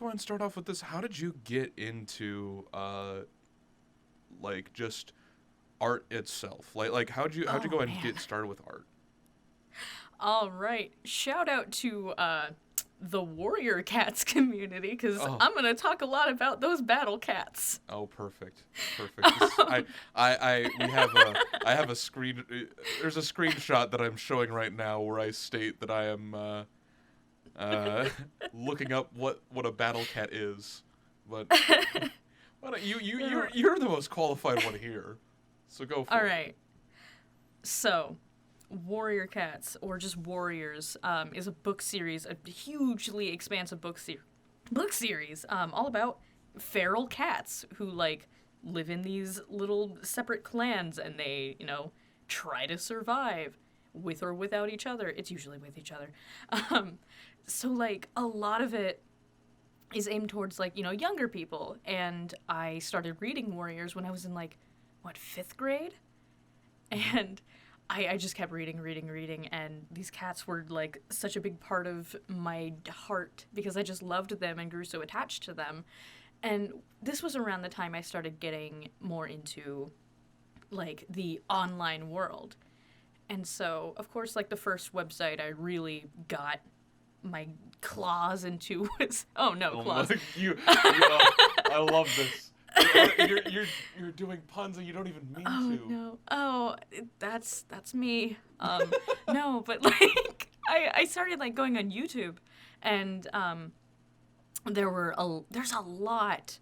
go ahead and start off with this. How did you get into like just art itself? Like how'd you Oh, go ahead and man. get started with art? All right. Shout out to the Warrior Cats community, because Oh, I'm going to talk a lot about those battle cats. oh, perfect, perfect. We have a I have a screen. There's a screenshot that I'm showing right now where I state that I am looking up what a battle cat is, but why don't Yeah. you're the most qualified one here, so go All for it. right. So, Warrior Cats, or just Warriors, is a book series, a hugely expansive book series, all about feral cats who like live in these little separate clans, and they, try to survive with or without each other. It's usually with each other. Um, so like a lot of it is aimed towards like younger people, and I started reading Warriors when I was in like what, fifth grade, Hmm. and I just kept reading, and these cats were like such a big part of my heart because I just loved them and grew so attached to them. And this was around the time I started getting more into like the online world. And so, of course, like the first website I really got my claws into was, oh no, Oh my, claws. I love this. You're doing puns and you don't even mean Oh to. no. Oh, that's me. No, but like I started like going on YouTube, and there's a lot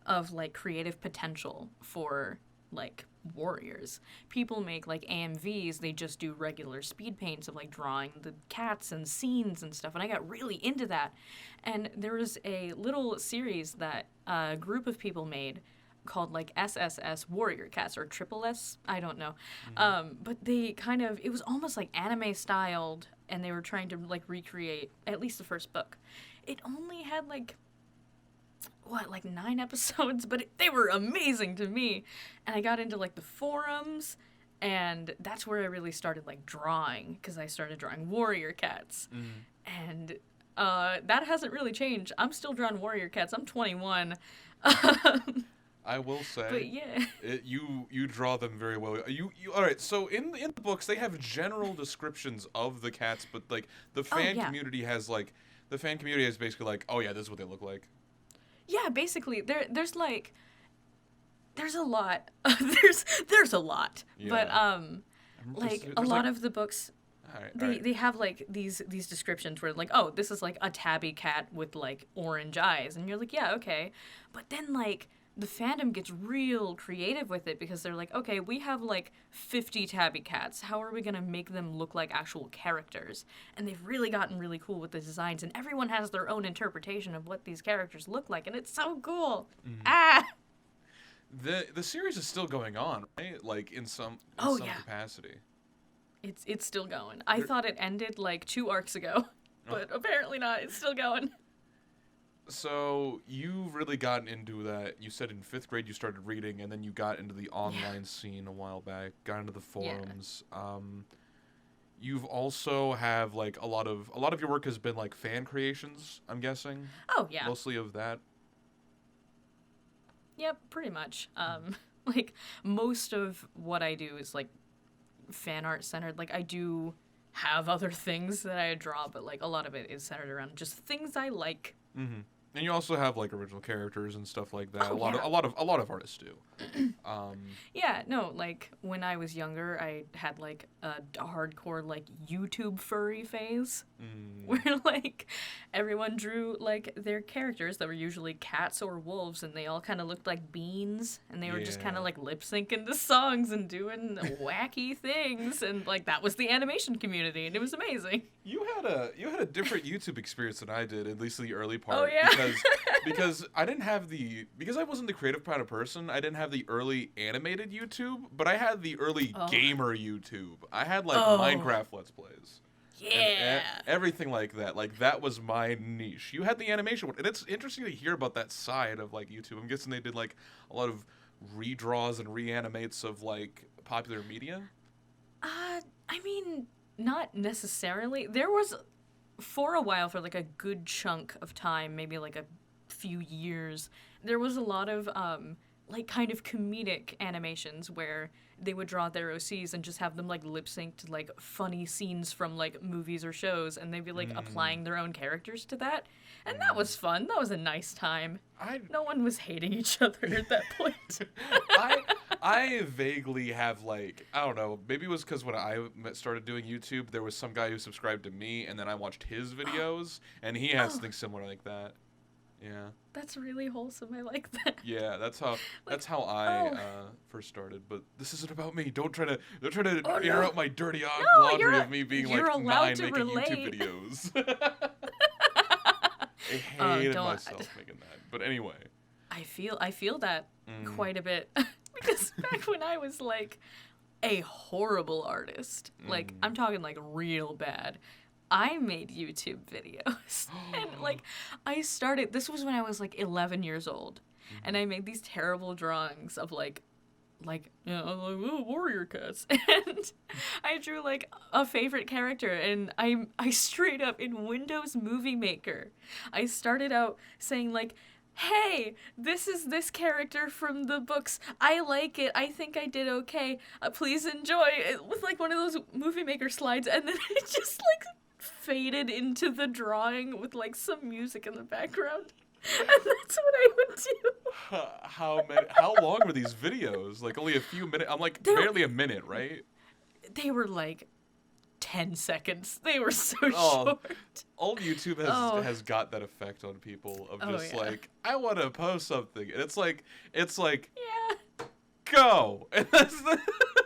of like creative potential for like warriors. People make like AMVs, they just do regular speed paints of like drawing the cats and scenes and stuff, and I got really into that. And there was a little series that a group of people made called like SSS Warrior Cats, or Triple S, I don't know. Hmm. But they kind of, it was almost like anime styled, and they were trying to like recreate at least the first book. It only had like what, like 9 episodes, but they were amazing to me. And I got into like the forums, and that's where I really started like drawing, because I started drawing warrior cats. Hmm. And that hasn't really changed. I'm still drawing warrior cats. I'm 21. Um, I will but say, yeah. you draw them very well. You all right? So in the books, they have general descriptions of the cats, but like Oh yeah. the fan community has basically like, oh yeah, this is what they look like. Yeah, basically there's like there's a lot. There's a lot. But Yeah. like a There's like, lot of the books, all they right. they have like these descriptions where like, oh, this is like a tabby cat with like orange eyes, and you're like, yeah, okay. But then like the fandom gets real creative with it, because they're like, okay, we have like 50 tabby cats, how are we going to make them look like actual characters? And they've really gotten really cool with the designs, and everyone has their own interpretation of what these characters look like, and it's so cool. Mhm. Ah. The series is still going on, right? Like in Oh some yeah, capacity. it's still going. I There, thought it ended like 2 arcs ago, oh, but apparently not. It's still going. so you've really gotten into that. You said in fifth grade you started reading, and then you got into the Yeah. online scene a while back. Got into the Yeah. forums. You've also have like a lot of your work has been like fan creations. I'm guessing Oh yeah. mostly of that. Yep, pretty much. Like most of what I do is like fan art centered. Like I do have other things that I draw, but like a lot of it is centered around just things I like. Mm-hmm. And you also have like original characters and stuff like that. Oh yeah. A lot of artists do. Um, Yeah, no, like when I was younger, I had like a hardcore like YouTube furry phase mm, where like everyone drew like their characters that were usually cats or wolves, and they all kind of looked like beans, and they were just kind yeah. of like lip syncing to songs and doing wacky things, and like that was the animation community, and it was amazing. You had a different YouTube experience than I did, at least in the early Oh part, yeah. because I didn't have the because I wasn't the creative kind of person. I didn't have the early animated YouTube, but I had the early Oh. gamer YouTube. I had like Oh. Minecraft Let's Plays and Yeah. everything like that. Like that was my niche. You had the animation one, and it's interesting to hear about that side of like YouTube. I'm guessing they did like a lot of redraws and reanimates of like popular media. I mean, not necessarily. There was, for a while, for like a good chunk of time, maybe like a few years, there was a lot of like kind of comedic animations where they would draw their OCs and just have them like lip sync to like funny scenes from like movies or shows, and they'd be like applying their own characters to that. And that was fun. That was a nice time. No one was hating each other at that point. I vaguely have like, I don't know, maybe it was because when I started doing YouTube, there was some guy who subscribed to me, and then I watched his videos, and he has something similar like that. Yeah. That's really wholesome. I like that. Yeah, that's how I first started. But this isn't about me. Don't try to air out my dirty laundry of me being like 9 making relate. YouTube videos. I hated myself making that. But anyway. I feel that quite a bit because back when I was like a horrible artist, like I'm talking like real bad, I made YouTube videos. And like this was when I was like 11 years old, and I made these terrible drawings of like warrior cats, and I drew like a favorite character, and I straight up in Windows Movie Maker, I started out saying like, hey, this is this character from the books. I like it. I think I did okay. Please enjoy it, with like one of those Movie Maker slides, and then it just like faded into the drawing with like some music in the background. And that's what I would do. How long were these videos? Like only a few minutes? I'm like barely a minute, right? They were like 10 seconds. They were so short. Old YouTube has got that effect on people of just like, I want to post something, and it's like yeah, go. And that's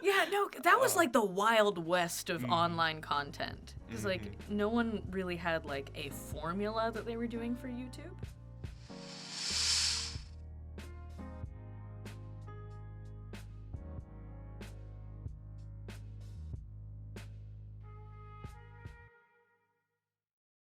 yeah, no, that was like the Wild West of online content. Because like no one really had like a formula that they were doing for YouTube.